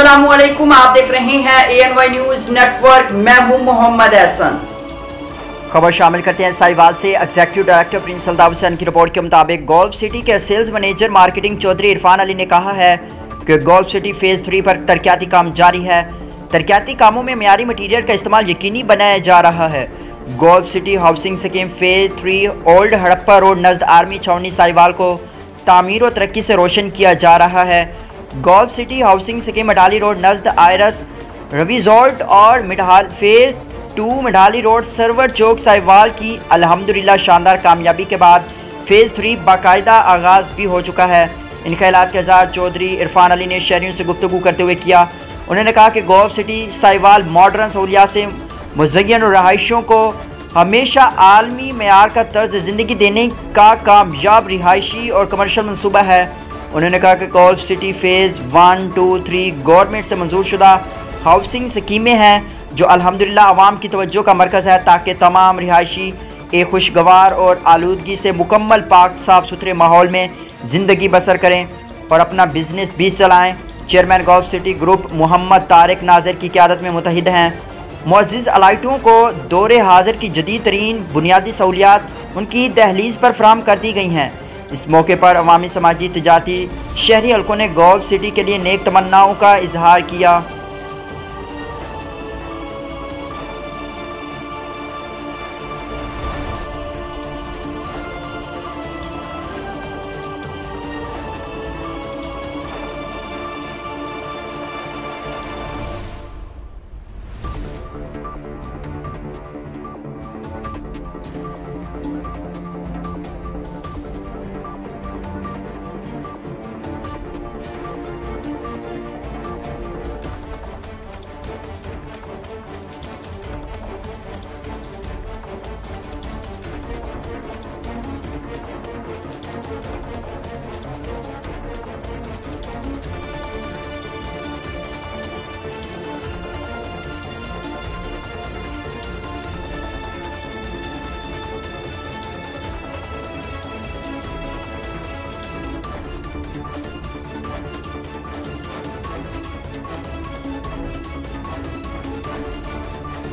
अस्सलामुअलैकुम, आप देख रहे हैं ANY न्यूज नेटवर्क। मैं हूं मोहम्मद एहसन। खबर शामिल करते हैं साहिवाल से। Executive director prince Altaf Hussain की रिपोर्ट के मुताबिक गोल्फ सिटी के sales manager marketing Chaudhry Irfan Ali ने कहा है कि गोल्फ सिटी फेज़ 3 पर तरक्याती काम जारी है। तरक्याती कामों में मियारी मटीरियल का इस्तेमाल यकीनी बनाया जा रहा है। Golf city housing scheme phase 3 old Harappa road नज़द आर्मी छावनी साहिवाल को तामीर और तरक्की से रोशन किया जा रहा है। Golf city housing scheme Madali road नज़द आयरस रिजॉर्ट और मिडाल फेज़ 2 मिडाली रोड सरवर चौक साहिवाल की अल्हम्दुलिल्लाह शानदार कामयाबी के बाद फेज़ 3 बाकायदा आगाज़ भी हो चुका है। इन ख्यालात का इज़हार चौधरी इरफान अली ने शहरियों से गुफ्तगू करते हुए किया। उन्होंने कहा कि गोल्फ सिटी साहिवाल मॉडर्न सहूलियात से मुज़य्यन और रहायशियों को हमेशा आलमी मेयार का तर्ज ज़िंदगी देने का कामयाब रिहायशी और कमर्शल मनसूबा है। उन्होंने कहा कि गोल्फ सिटी फेज़ 1, 2, 3 गवर्नमेंट से मंजूर शुदा हाउसिंग स्कीमें हैं जो अल्हम्दुलिल्लाह आवाम की तवज्जो का मरकज़ है, ताकि तमाम रिहायशी एक खुशगवार और आलूदगी से मुकम्मल पाक साफ़ सुथरे माहौल में ज़िंदगी बसर करें और अपना बिजनेस भी चलाएँ। Chairman golf city group Mohammad Tariq Nazir की क़यादत में मुतहिद हैं। मुअज़्ज़िज़ अलाइटों को दौरे हाजिर की जदीद तरीन बुनियादी सहूलियात उनकी दहलीज़ पर फराहम कर दी गई हैं। इस मौके पर अवामी समाजी तिजारती शहरी हल्कों ने गोल्फ सिटी के लिए नेक तमन्नाओं का इजहार किया।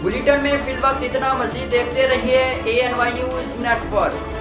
बुलेटिन में फिल वक्त इतना। मज़ीद देखते रहिए ANY न्यूज नेटवर्क।